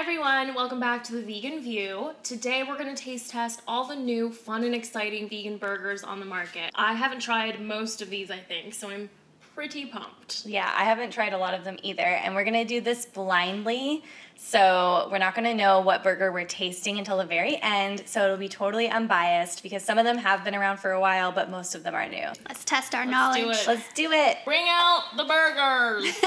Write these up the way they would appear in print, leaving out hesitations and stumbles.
everyone, welcome back to The Vegan View. Today we're going to taste test all the new fun and exciting vegan burgers on the market. I haven't tried most of these, I think, so I'm pretty pumped. Yeah, I haven't tried a lot of them either, and we're gonna do this blindly, so we're not gonna know what burger we're tasting until the very end, so it'll be totally unbiased because some of them have been around for a while, but most of them are new. Let's test our knowledge. Let's do it. Bring out the burgers.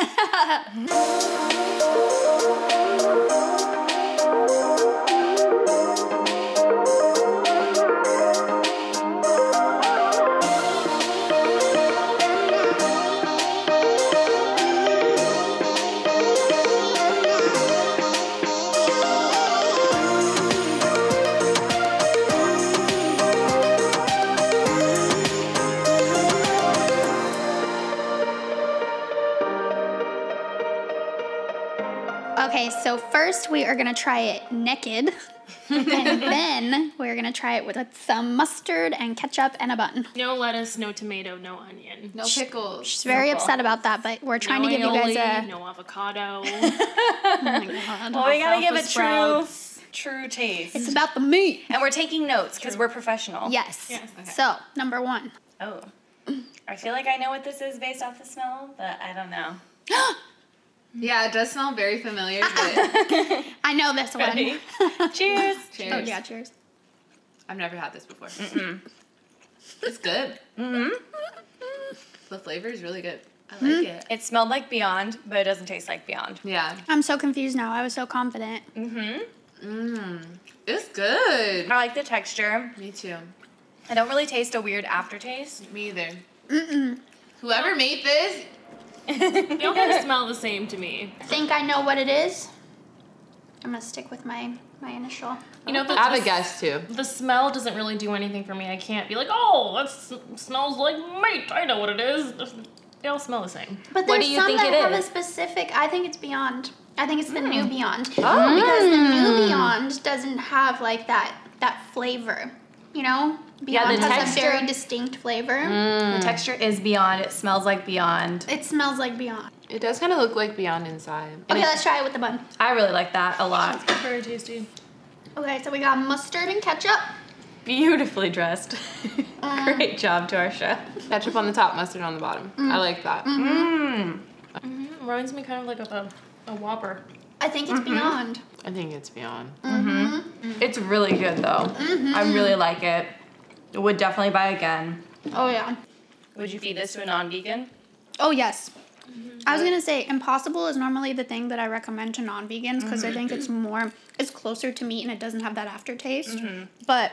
Okay, so first we are gonna try it naked, and then we're gonna try it with some mustard and ketchup and a bun. No lettuce, no tomato, no onion. No pickles. She's very upset about that, but we're trying to give you guys a... No avocado. Oh my God. Well, we gotta give it sprouts. true taste. It's about the meat. And we're taking notes because we're professional. Yes. Yes. Okay. So, number one. Oh. I feel like I know what this is based off the smell, but I don't know. Yeah, it does smell very familiar, but I know this one. Ready? Cheers. cheers. Oh, yeah, cheers. I've never had this before. It's good. The flavor is really good. I like it. It smelled like Beyond, but it doesn't taste like Beyond. Yeah. I'm so confused now. I was so confident. It's good. I like the texture. Me too. I don't really taste a weird aftertaste. Me either. Whoever made this, They all kind of smell the same to me. I think I know what it is. I'm gonna stick with my initial. You know, I have a guess too. The smell doesn't really do anything for me. I can't be like, oh, that smells like meat. I know what it is. They all smell the same. But What there's do you some think that it have a is? specific. I think it's Beyond. I think it's the new Beyond. Oh. Because the new Beyond doesn't have like that flavor. You know, Beyond the has texture. a very distinct flavor. The texture is Beyond. It smells like Beyond. It smells like Beyond. It does kind of look like Beyond inside. Okay, let's try it with the bun. I really like that a lot. Very tasty. Okay, so we got mustard and ketchup. Beautifully dressed. Great job to our chef. Ketchup on the top, mustard on the bottom. I like that. Reminds me kind of like of a Whopper. I think it's Beyond. I think it's Beyond. It's really good though. I really like it. Would definitely buy again. Oh yeah. Would you feed this to a non-vegan? Oh yes. I was gonna say Impossible is normally the thing that I recommend to non-vegans because I think it's closer to meat and it doesn't have that aftertaste. But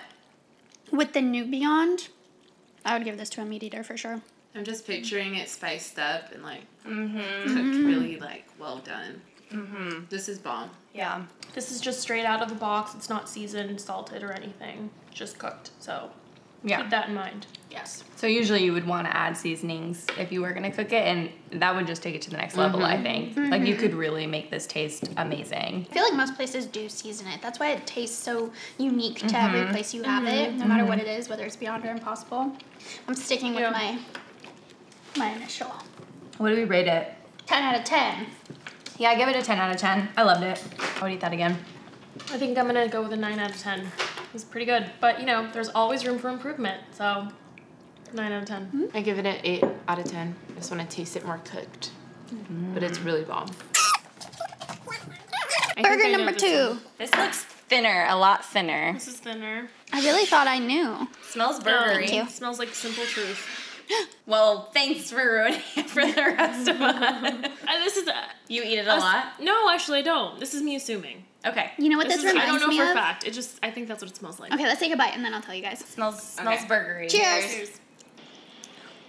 with the new Beyond, I would give this to a meat eater for sure. I'm just picturing it spiced up and like cooked really like well done. This is bomb. Yeah. This is just straight out of the box. It's not seasoned, salted, or anything. Just cooked. So Yeah. keep that in mind. Yes. So usually you would want to add seasonings if you were going to cook it, and that would just take it to the next level, I think. Like, you could really make this taste amazing. I feel like most places do season it. That's why it tastes so unique to every place you have it, no matter what it is, whether it's Beyond or Impossible. I'm sticking with my initial. What do we rate it? 10 out of 10. Yeah, I give it a 10 out of 10. I loved it. I would eat that again. I think I'm gonna go with a 9 out of 10. It was pretty good. But, you know, there's always room for improvement. So, 9 out of 10. I give it an 8 out of 10. I just want to taste it more cooked. But it's really bomb. Burger number 2. This looks thinner, a lot thinner. This is thinner. I really thought I knew. Smells Oh, burgery. you. It smells like Simple Truth. Well, thanks for ruining it for the rest of us. This is... You eat it a lot? No, actually, I don't. This is me assuming. Okay. You know what this I reminds don't know me for of? a fact. It just... I think that's what it smells like. Okay, let's take a bite and then I'll tell you guys. Smells Okay. burgery. Cheers.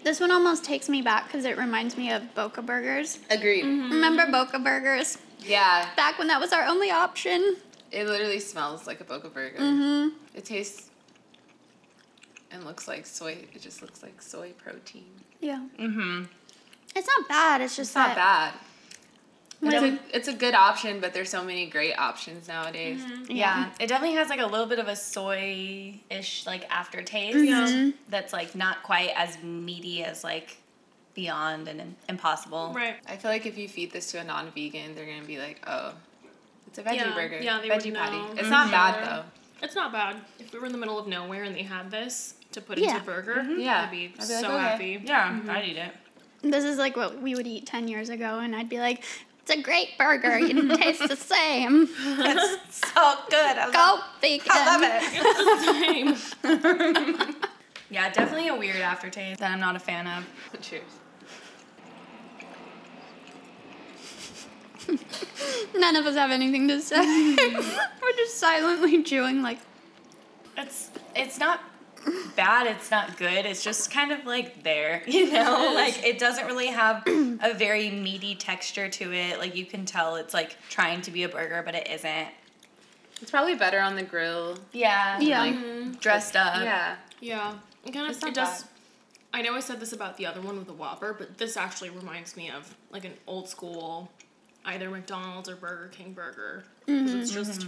This one almost takes me back because it reminds me of Boca Burgers. Agreed. Remember Boca Burgers? Yeah. Back when that was our only option. It literally smells like a Boca burger. It tastes and looks like soy. It just looks like soy protein. Yeah. It's not bad. It's just It's not bad. When- It's a good option, but there's so many great options nowadays. Yeah, it definitely has like a little bit of a soy-ish like aftertaste that's like not quite as meaty as like Beyond and Impossible. Right. I feel like if you feed this to a non-vegan, they're gonna be like, oh, It's a veggie burger. Yeah, they veggie would patty. know. It's not bad though. It's not bad. If we were in the middle of nowhere and they had this to put into a burger, Yeah. I'd be I'd be so like, okay. happy. Yeah, I'd eat it. This is like what we would eat 10 years ago, and I'd be like, it's a great burger. It tastes the same. It's so good. Go vegan. I love it. Same. Yeah, definitely a weird aftertaste that I'm not a fan of. Cheers. None of us have anything to say. We're just silently chewing like. It's not bad, it's not good, it's just kind of like there, you know? Like, it doesn't really have a very meaty texture to it. Like, you can tell it's like trying to be a burger, but it isn't. It's probably better on the grill. Yeah. Yeah. Like, dressed up. Yeah. Yeah. It kind of, It's not it does. bad. I know I said this about the other one with the Whopper, but this actually reminds me of like an old school, either McDonald's or Burger King burger. 'Cause it's just,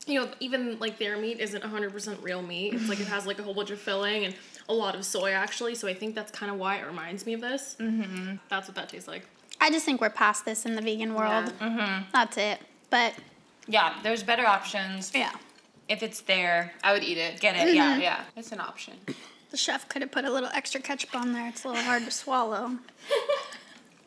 you know, even like their meat isn't 100% real meat. It's like it has like a whole bunch of filling and a lot of soy actually. So I think that's kind of why it reminds me of this. Mm-hmm. That's what that tastes like. I just think we're past this in the vegan world. Mm-hmm. That's it. But Yeah, there's better options. yeah, If it's there, I would eat it. get it, yeah. Yeah. It's an option. the chef could have put a little extra ketchup on there. It's a little hard to swallow.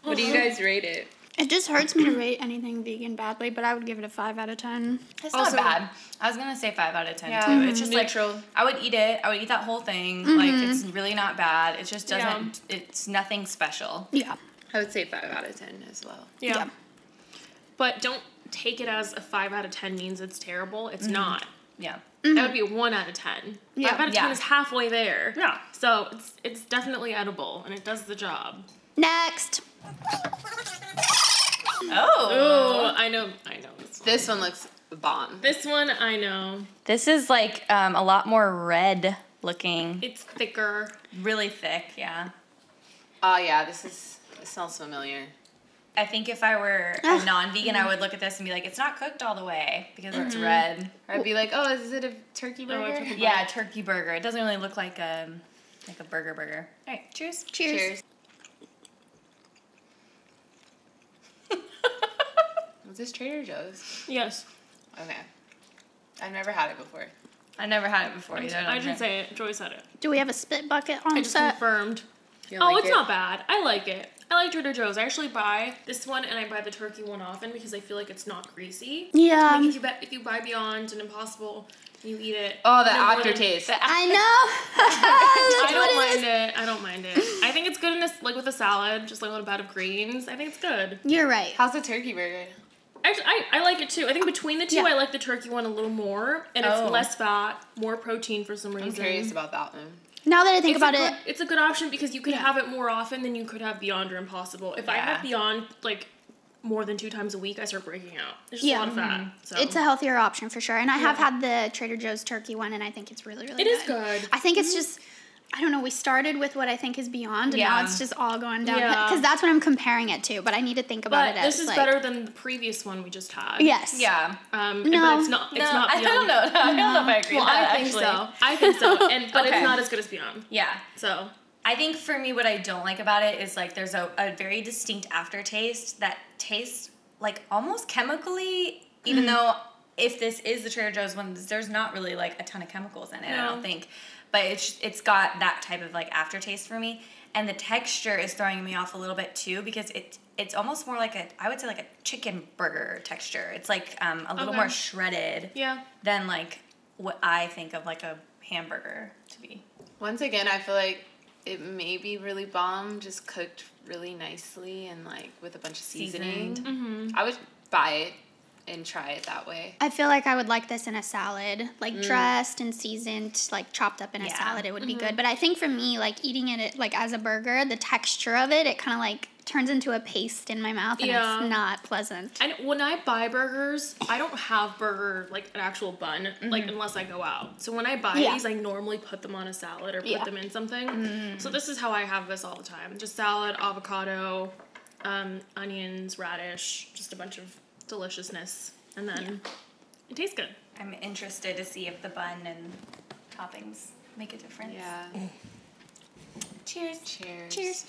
What do you guys rate it? It just hurts me to rate anything vegan badly, but I would give it a 5 out of 10. It's Also- not bad. I was gonna say 5 out of 10 Yeah, too. It's just neutral. like I would eat it. I would eat that whole thing. Like it's really not bad. It just doesn't. It's nothing special. Yeah. I would say 5 out of 10 as well. Yeah. Yeah. But don't take it as a 5 out of 10 means it's terrible. It's not. Yeah. That would be a 1 out of 10. Yeah. 5 out of 10 Yeah. is halfway there. Yeah. So it's definitely edible and it does the job. Next. Oh. Oh, I know this one. This one looks bomb. This one, I know. This is like a lot more red looking. It's thicker. Really thick. Yeah. Oh, yeah. It smells familiar. I think if I were a non-vegan, I would look at this and be like, it's not cooked all the way because it's red. Or I'd be like, oh, is it a turkey burger? turkey Yeah, turkey burger. It doesn't really look like a burger. All right, cheers. Cheers. Was this Trader Joe's? Yes. Okay. I've never had it before. I never had it before either. I didn't say it. Joy said it. Do we have a spit bucket I on just set? confirmed. You Oh, don't like it's it? not bad. I like it. I like Trader Joe's. I actually buy this one and I buy the turkey one often because I feel like it's not greasy. Yeah. Like if you buy Beyond and Impossible and you eat it. Oh, the no more than- aftertaste. I know. I don't mind it. I don't mind it. I think it's good in like with a salad, just like a little bit of greens. I think it's good. You're right. How's the turkey burger? Actually, I like it too. I think between the two, Yeah. I like the turkey one a little more, and Oh. it's less fat, more protein for some reason. I'm curious about that one. Now that I think about it, It's a good option because you could have it more often than you could have Beyond or Impossible. If I Yeah. have Beyond like more than 2 times a week, I start breaking out. There's just Yeah. a lot of fat. So. it's a healthier option for sure. And I have had the Trader Joe's turkey one, and I think it's really, really It good. is good. I think it's just, I don't know, we started with what I think is Beyond, and now Yeah. it's just all going down. Yeah. Because that's what I'm comparing it to, but I need to think about But it this as is like, better than the previous one we just had. Yes. Yeah. No. But it's not. It's No, not I Beyond. don't know. I don't know if I agree Well, with that, I think actually. so. I think so. But Okay. it's not as good as Beyond. Yeah. So. I think for me, what I don't like about it is like there's a very distinct aftertaste that tastes like almost chemically, even though if this is the Trader Joe's one, there's not really like a ton of chemicals in it, I No. don't think. But it's got that type of like aftertaste for me. And the texture is throwing me off a little bit too because it's almost more like I would say like a chicken burger texture. It's like a little Okay. more shredded Yeah. than like what I think of like a hamburger to be. Once again, I feel like it may be really bomb, just cooked really nicely and like with a bunch of seasoning. Seasoned. Mm-hmm. I would buy it and try it that way. I feel like I would like this in a salad, like dressed and seasoned, like chopped up in a Yeah. salad. It would be good. But I think for me, like eating it like as a burger, the texture of it kind of like turns into a paste in my mouth, and Yeah. it's not pleasant. And when I buy burgers, I don't have burger like an actual bun, like unless I go out. So when I buy Yeah. these, I normally put them on a salad or put Yeah. them in something. So this is how I have this all the time: just salad, avocado, onions, radish, just a bunch of deliciousness, and then it tastes good. I'm interested to see if the bun and toppings make a difference. Yeah. Cheers. Cheers. Cheers.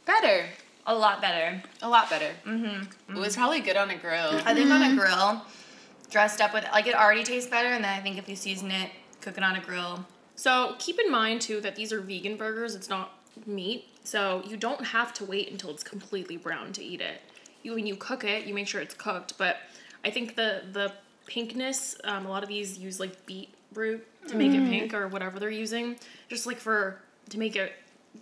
Better. A lot better. A lot better. Mm-hmm. It was probably good on a grill. I think on a grill, dressed up with, like, it already tastes better, and then I think if you season it, cook it on a grill. So keep in mind, too, that these are vegan burgers. It's not meat. So you don't have to wait until it's completely brown to eat it. When you cook it, you make sure it's cooked. But I think the pinkness, a lot of these use, like, beetroot to make it pink or whatever they're using. Just, like, to make it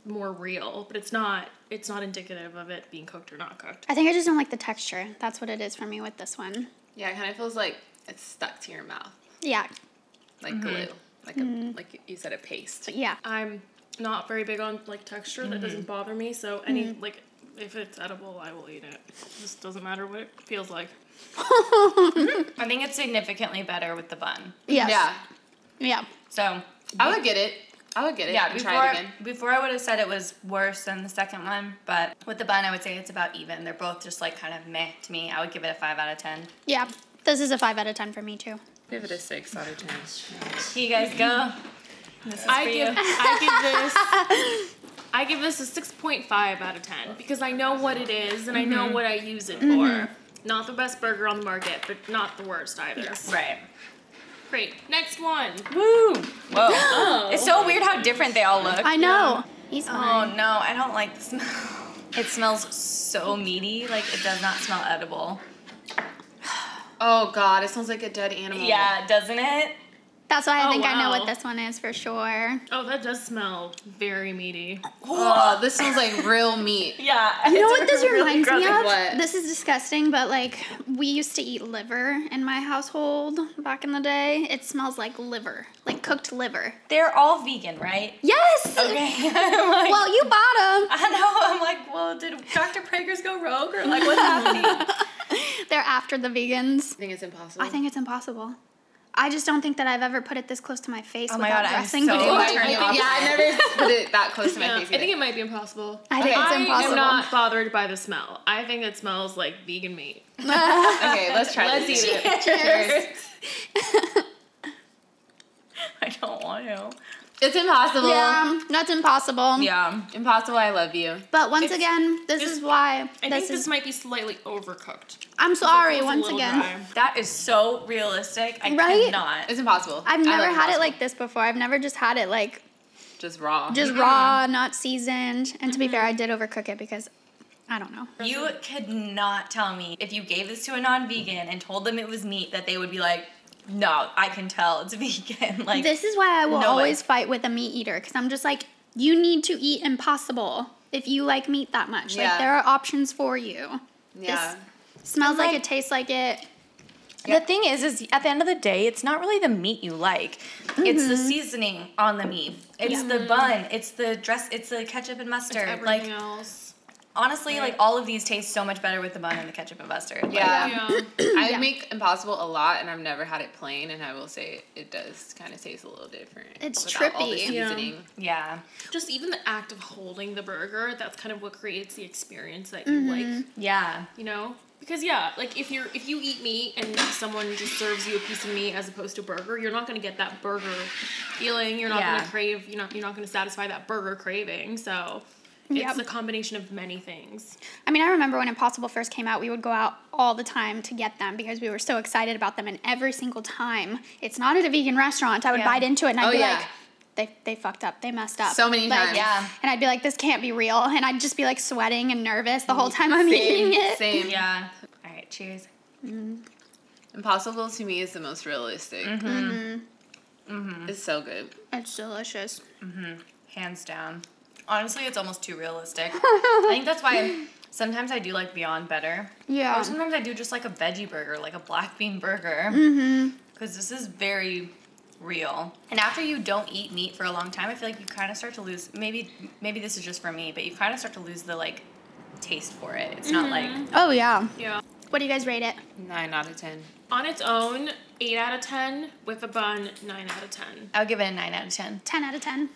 more real. But it's not indicative of it being cooked or not cooked. I think I just don't like the texture. That's what it is for me with this one. Yeah, it kind of feels like it's stuck to your mouth. Yeah. Like glue. Like you said, a paste. Yeah. I'm not very big on, like, texture. That doesn't bother me. So like, if it's edible, I will eat it. It just doesn't matter what it feels like. I think it's significantly better with the bun. Yes. Yeah. Yeah. So I would get it. Yeah, and try it again. Before I would have said it was worse than the second one, but with the bun, I would say it's about even. They're both just, like, kind of meh to me. I would give it a 5 out of 10. Yeah. This is a 5 out of 10 for me, too. Give it a 6 out of 10. Here you guys go. This is for you. I give this a 6.5 out of 10 because I know what it is and I know what I use it for. Not the best burger on the market, but not the worst either. Yes. Right. Great. Next one. Woo! Whoa. Oh. It's so weird how different they all look. I know. He's Oh, fine. no. I don't like the smell. It smells so meaty. Like, it does not smell edible. Oh, God. It smells like a dead animal. Yeah, doesn't it? That's why I think I know wow. what this one is for sure. Oh, that does smell very meaty. Oh, this smells like real meat. Yeah. You know what this reminds me of? What? This is disgusting, but like we used to eat liver in my household back in the day. It smells like liver, like cooked liver. They're all vegan, right? Yes. Okay. I'm like, Well, you bought them. I know. I'm like, well, did Dr. Praeger's go rogue or like what's happening? They're after the vegans. I think it's impossible. I think it's impossible. I just don't think that I've ever put it this close to my face Oh my without God, I'm dressing so before. turned off. Yeah, I never put it that close to my face. I think it might be impossible. I think it's I impossible. am not bothered by the smell. I think it smells like vegan meat. Okay, let's try Let's this. eat it. Cheers. I don't want to. It's impossible. Yeah, that's impossible. Yeah. Impossible, I love you. But once again, this is why I think this might be slightly overcooked. I'm sorry, It's a once little again. dry. That is so realistic. I Right? cannot. It's impossible. I've I never love had it impossible. like this before. I've never just had it like Just raw. just raw, not seasoned. And to be fair, I did overcook it because I don't know. You could not tell me if you gave this to a non-vegan and told them it was meat that they would be like, no, I can tell it's vegan. Like, This is why I will no way. always fight with a meat eater because I'm just like, you need to eat impossible if you like meat that much. Yeah. Like there are options for you. Yeah. Smells like like- it, tastes like it. the thing is at the end of the day, it's not really the meat you like. It's the seasoning on the meat. It's the bun. It's the dress. It's the ketchup and mustard. Everything Like, else. honestly, like all of these taste so much better with the bun and the ketchup and mustard. Like, Yeah. Yeah. I make impossible a lot, and I've never had it plain, and I will say it does kind of taste a little different. It's without all the trippy. Yeah. seasoning. yeah. Just even the act of holding the burger, that's kind of what creates the experience that you like, Yeah. you know? Because yeah, like if you eat meat and someone just serves you a piece of meat as opposed to a burger, you're not gonna get that burger feeling. You're not Yeah. gonna crave. You're not gonna satisfy that burger craving. So it's a combination of many things. I mean, I remember when Impossible first came out, we would go out all the time to get them because we were so excited about them. And every single time, it's not at a vegan restaurant, I would Yeah. bite into it and I'd Oh, be yeah. like, they fucked up. They messed up. So many times. Yeah. And I'd be like, this can't be real. And I'd just be like sweating and nervous the whole time I'm eating it. Same. Yeah. All right. Cheers. Impossible to me is the most realistic. It's so good. It's delicious. Hands down. Honestly, it's almost too realistic. I think that's why sometimes I do like Beyond better. Yeah. Or sometimes I do just like a veggie burger, like a black bean burger. Because this is very real. And after you don't eat meat for a long time, I feel like you kind of start to lose, maybe this is just for me, but you kind of start to lose the like taste for it. It's not like, Oh, yeah. Yeah. What do you guys rate it? 9 out of 10. On its own, 8 out of 10. With a bun, 9 out of 10. I would give it a 9 out of 10. 10 out of 10.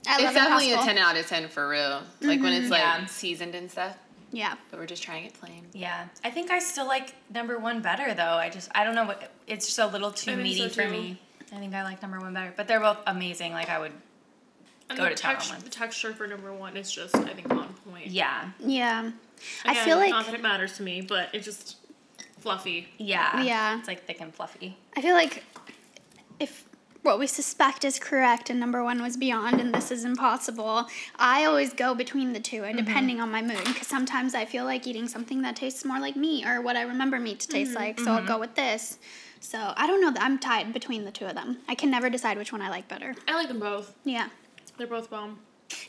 I It's love definitely a Impossible. 10 out of 10 for real. Like when it's like Yeah. seasoned and stuff. Yeah. But we're just trying it plain. Yeah. I think I still like number one better though. I don't know what, it's just a little too I think meaty so, for too. me. I think I like number one better. But they're both amazing. Like I And go the to town on one. the texture for number 1 is just, I think, on point. Yeah. Yeah. Again, I feel like not that it matters to me, but it's just fluffy. Yeah. Yeah. It's like thick and fluffy. I feel like if what we suspect is correct and number 1 was Beyond and this is Impossible, I always go between the two and depending on my mood, because sometimes I feel like eating something that tastes more like meat or what I remember meat to taste like, so I'll go with this. So I don't know, I'm tied between the two of them. I can never decide which one I like better. I like them both. Yeah. They're both bomb.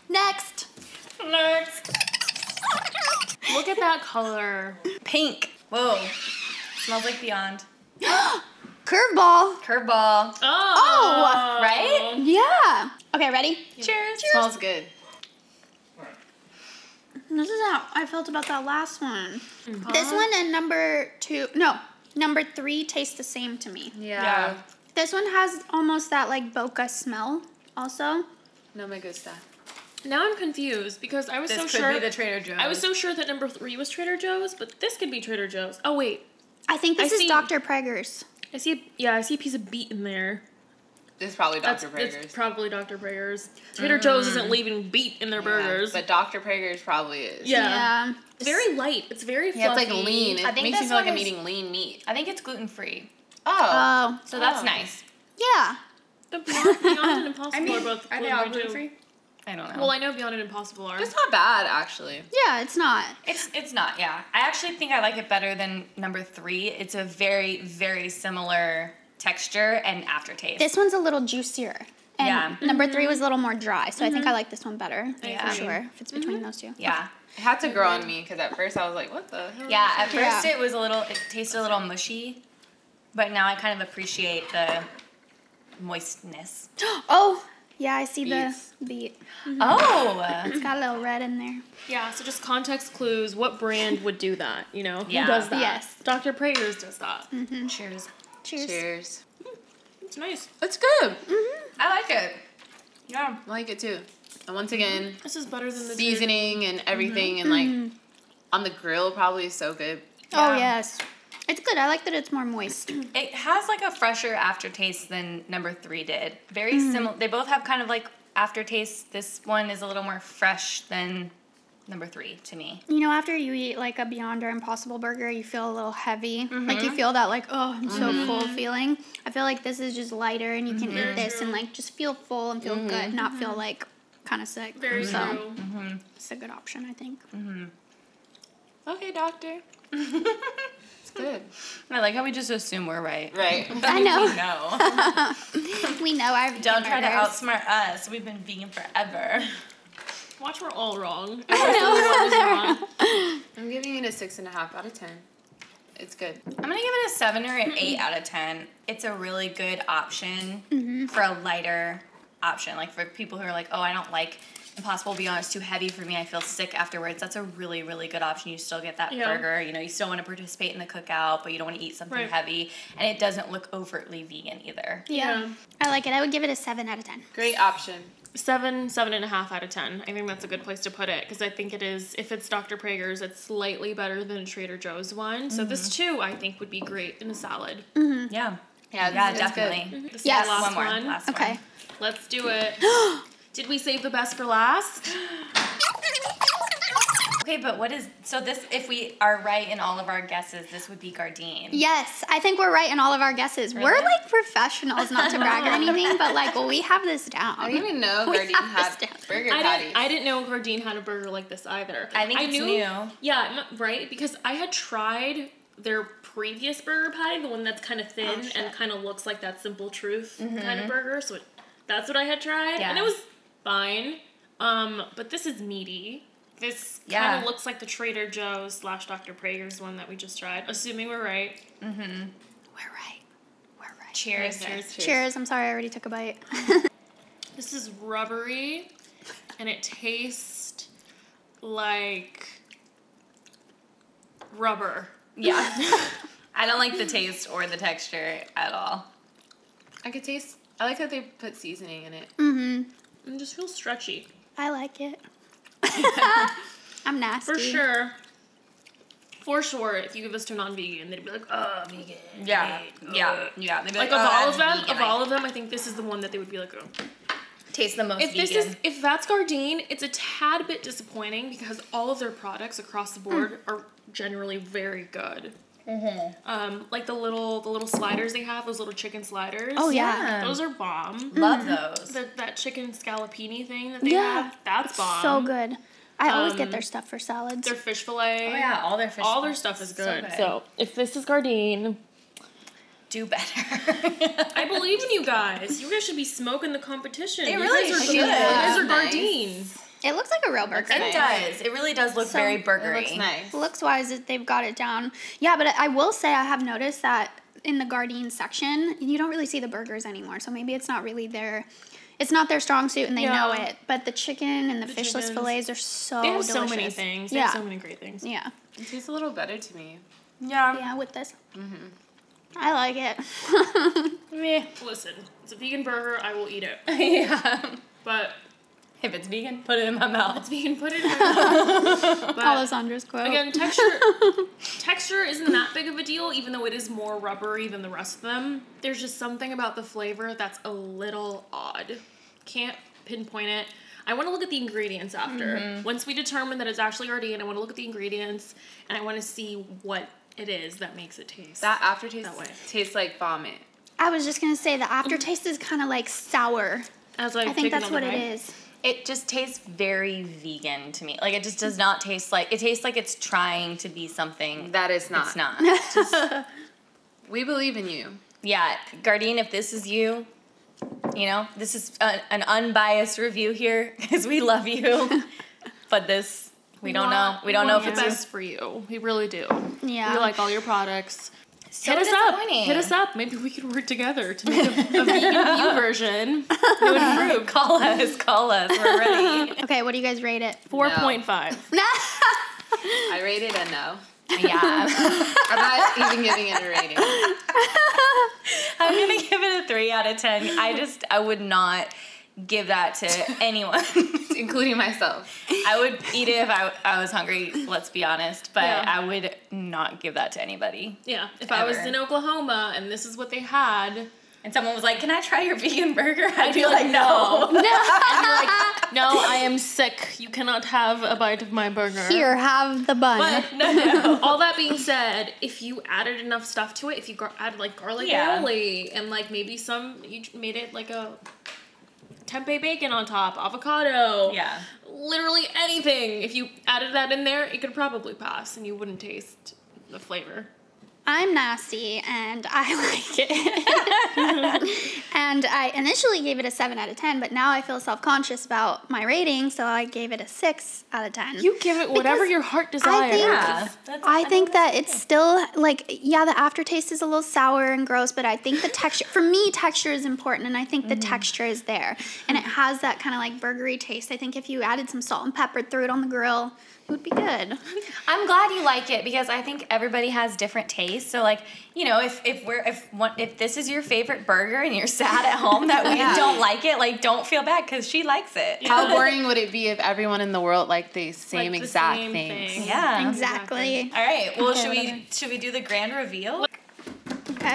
Next. Look at that color. Pink. Whoa. Smells like Beyond. Curveball. Curveball. Oh! Right? Yeah. Okay, ready? Cheers. Smells good. This is how I felt about that last one. This one and number 3 taste the same to me. Yeah. This one has almost that like boca smell also. No me gusta. Now I'm confused because I was This so could sure. be the Trader Joe's. I was so sure that number 3 was Trader Joe's, but this could be Trader Joe's. Oh wait, I think this I is see- Dr. Praeger's. I see a piece of beet in there. This is probably That's Dr. Praeger's. It's probably Dr. Praeger's. Trader Joe's isn't leaving beet in their burgers. But Dr. Praeger's probably is. Yeah. It's very light. It's very fluffy. Yeah, it's like lean. It I think makes me this feel like one I'm is- eating lean meat. I think it's gluten-free. Oh. So that's nice. Yeah. But Beyond and Impossible are both gluten-free too. I don't know. Well, I know Beyond and Impossible are. It's not bad, actually. Yeah, it's not. It's not, yeah. I actually think I like it better than number 3. It's a very, very similar texture and aftertaste. This one's a little juicier. And Yeah. number 3 was a little more dry, so I think I like this one better. Yeah. For sure. If it's between those two. Yeah. It had to grow on me because at first I was like, what the hell? Yeah, at first Yeah. it tasted a little mushy, but now I kind of appreciate the moistness. Oh, yeah, I see Beets. the beet. Oh! It's got a little red in there. Yeah, so just context clues. What brand would do that? You know, Yeah. who does that? Yes. Dr. Praeger's does that. Cheers. Cheers. Cheers. It's nice. It's good. I like it. Yeah. I like it too. And once again, This is better than the seasoning and everything and like on the grill probably is so good. Oh, Yeah. yes. It's good. I like that it's more moist. It has like a fresher aftertaste than number 3 did. Very similar. They both have kind of like aftertaste. This one is a little more fresh than number 3 to me. You know, after you eat like a Beyond or Impossible burger, you feel a little heavy. Like you feel that like, oh, I'm so full feeling. I feel like this is just lighter and you can eat this and like just feel full and feel good, not feel like kind of sick. Very so true. it's a good option, I think. Okay, doctor. It's good. I like how we just assume we're right. Right. I know. No. We know our vegan Don't try to burgers. outsmart us. We've been vegan forever. Watch, we're all wrong. I'm giving it a 6.5 out of 10. It's good. I'm gonna give it a 7 or an 8 out of 10. It's a really good option for a lighter option. Like for people who are like, oh, I don't like Impossible Beyond, it's too heavy for me, I feel sick afterwards. That's a really, really good option. You still get that burger. You know, you still want to participate in the cookout, but you don't want to eat something heavy. And it doesn't look overtly vegan either. Yeah. I like it. I would give it a 7 out of 10. Great option. 7.5 out of 10. I think that's a good place to put it because I think it is. If it's Dr. Praeger's, it's slightly better than Trader Joe's one. So this too, I think, would be great in a salad. Yeah. Yeah, it's definitely. This is Yes. the last One more. one. Last Okay. one. Let's do it. Did we save the best for last? Okay, but what is so this? If we are right in all of our guesses, this would be Gardein. Yes, I think we're right in all of our guesses. We're Really? like professionals, not to brag or anything, but like we have this down. I didn't even know We Gardein have had this down. burger I patties. didn't know Gardein had a burger like this either. I think it's new. Yeah, right? Because I had tried their previous burger patty, the one that's kind of thin and kind of looks like that Simple Truth kind of burger. So that's what I had tried, and it was fine. But this is meaty. This kind of looks like the Trader Joe's / Dr. Praeger's one that we just tried. Assuming we're right. We're right. We're right. Cheers. Cheers. I'm sorry, I already took a bite. This is rubbery, and it tastes like rubber. Yeah. I don't like the taste or the texture at all. I could taste. I like that they put seasoning in it. It just feels stretchy. I like it. I'm nasty. For sure. For sure, if you give this to a non-vegan, they'd be like, oh, vegan. Yeah. vegan, Yeah. Yeah. They'd be Like, "Oh, of that's vegan, all of them, I think this is the one that they would be like, oh. taste the most If that's Gardein, it's a tad bit disappointing because all of their products across the board are generally very good. Like the little sliders they have, those little chicken sliders. Oh yeah, those are bomb. Love those. That chicken scallopini thing that they have, that's bomb. So good. I always get their stuff for salads. Their fish fillet. Oh yeah, all their stuff is good. So So if this is Gardein, do better. I believe in you guys. You guys should be smoking the competition. They You really guys are should. good. You guys are Nice. Gardein. It looks like a real burger. It does. It really does look very burgery. It looks nice. Looks wise, they've got it down. Yeah, but I will say I have noticed that in the Gardein section, you don't really see the burgers anymore. So maybe it's not really it's not their strong suit and they know it. But the chicken and the fishless chickens. fillets are so They have delicious. so many things. They have so many great things. Yeah. It tastes a little better to me. Yeah. Yeah, with this. I like it. Meh. Listen, it's a vegan burger. I will eat it. Yeah. But If it's vegan, put it in my mouth. it's vegan. Put it in my mouth. But Alessandra's quote. again, texture isn't that big of a deal, even though it is more rubbery than the rest of them. There's just something about the flavor that's a little odd. Can't pinpoint it. I want to look at the ingredients after. Once we determine that it's actually Gardein, I want to look at the ingredients and I want to see what it is that makes it taste. That aftertaste That way. tastes like vomit. I was just going to say the aftertaste is kind of like sour. As I think that's what it is. It just tastes very vegan to me. Like, it just does not taste like... It tastes like it's trying to be something. That is not. It's not. We believe in you. Yeah, Gardein, if this is you, this is an unbiased review here because we love you. But this, we don't know. We don't know if the it's best for you. We really do. Yeah. We like all your products. so Hit us up. disappointing. Hit us up. Maybe we can work together to make a vegan view version. It would improve. Call us. We're ready. Okay, what do you guys rate it? 4.5. I rate it a no. Yeah. I'm not even giving it a rating. I'm going to give it a 3 out of 10. I would not give that to anyone. Including myself. I would eat it if I was hungry, let's be honest, but Yeah. I would not give that to anybody. Yeah. If I was Ever. in Oklahoma and this is what they had, And someone was like, "Can I try your vegan burger?" I'd be be like, like, "No." and you're like, no, I am sick. You cannot have a bite of my burger. Here, have the bun. But no. All that being said, if you added enough stuff to it, if you added like garlic aioli and like maybe you made it like a tempeh bacon on top, avocado. Yeah. Literally anything. If you added that in there, it could probably pass and you wouldn't taste the flavor. I'm nasty and I like it. And I initially gave it a 7 out of 10, but now I feel self-conscious about my rating, so I gave it a 6 out of 10. You give it whatever Because your heart desires. I think that it's still, like, yeah, the aftertaste is a little sour and gross, but I think the texture, for me, texture is important, and I think the texture is there. And it has that kind of, like, burgery taste. I think if you added some salt and pepper, threw it on the grill, it would be good. I'm glad you like it because I think everybody has different tastes. So like, you know, if this is your favorite burger and you're sad at home that we don't like it, like don't feel bad because she likes it. How boring would it be if everyone in the world liked the same Like the exact same things? thing. Yeah. Exactly. All right. Well, Okay, should we do the grand reveal? Okay.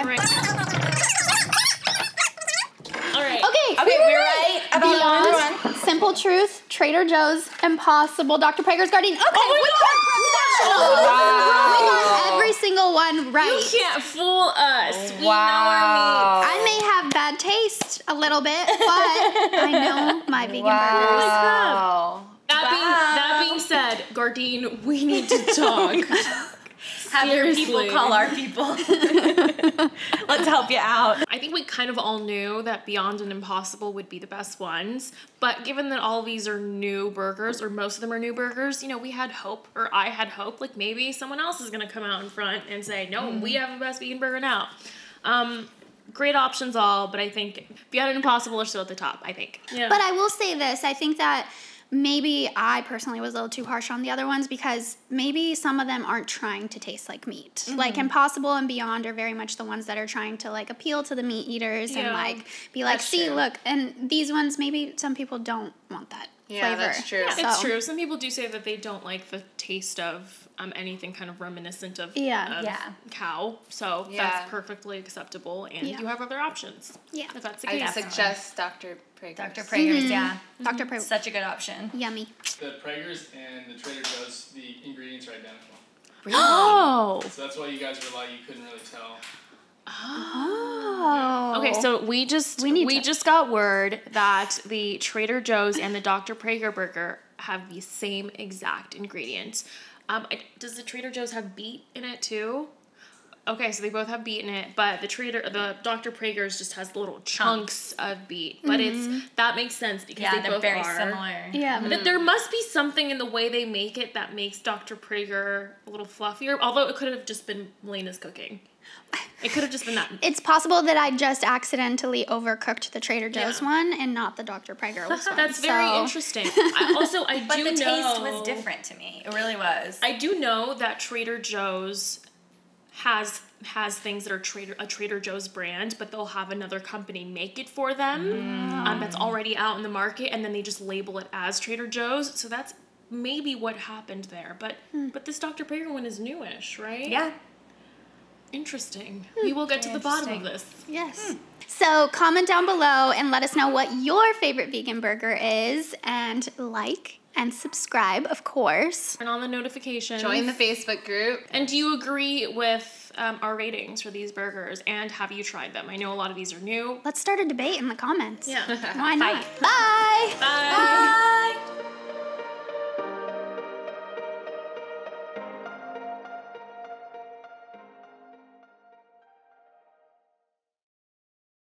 All right. Okay, Okay, we're right about Beyond number one. Simple Truth, Trader Joe's, Impossible, Dr. Praeger's Gardein. Okay, we got every single one right. You can't fool us. We know Wow. our I may have bad taste a little bit, but I know my vegan burgers. Wow. That being said, Gardein, we need to talk. Have your people Seriously. call our people. Let's help you out. I think we kind of all knew that Beyond and Impossible would be the best ones, but given that all of these are new burgers, or most of them are new burgers, you know, we had hope, or I had hope, like maybe someone else is gonna come out in front and say, no, we have the best vegan burger now. Great options all, but I think Beyond and Impossible are still at the top, I think. Yeah. But I will say this, I think that maybe I personally was a little too harsh on the other ones because maybe some of them aren't trying to taste like meat. Like Impossible and Beyond are very much the ones that are trying to like appeal to the meat eaters and Yeah. like be like, That's see, true. look, and these ones maybe some people don't want that. Yeah, flavor. that's true. Yeah, it's So- true. Some people do say that they don't like the taste of anything kind of reminiscent of, Yeah. of Yeah. cow. So Yeah. that's perfectly acceptable, and Yeah. you have other options. Yeah. If that's the I case. suggest Dr. Praeger. Dr. Praeger's, yeah. Dr. Praeger. Such a good option. Yummy. The Praegers and the Trader Joe's, the ingredients are identical. Oh. So that's why you guys were like, you couldn't really tell. Oh. Okay, so we just got word that the Trader Joe's and the Dr. Praeger burger have the same exact ingredients. Does the Trader Joe's have beet in it too? Okay, so they both have beet in it, but the Dr. Praeger's just has little chunks of beet. But that makes sense because Yeah, they they're both very are. similar. Yeah. But there must be something in the way they make it that makes Dr. Praeger a little fluffier. Although it could have just been Melina's cooking. It could have just been that. It's possible that I just accidentally overcooked the Trader Joe's one and not the Dr. Praeger one. That's very So- interesting. I But do the know, taste was different to me. It really was. I do know that Trader Joe's has things that are a Trader Joe's brand, but they'll have another company make it for them that's already out in the market, and then they just label it as Trader Joe's. So that's maybe what happened there. But this Dr. Praeger one is newish, right? Yeah. Interesting. We will get to the bottom of this. Yes. So comment down below and let us know what your favorite vegan burger is, and like and subscribe, of course. Turn on the notifications. Join the Facebook group. And do you agree with our ratings for these burgers? And have you tried them? I know a lot of these are new. Let's start a debate in the comments. Yeah. Why not? Fight. Bye. Bye. Bye.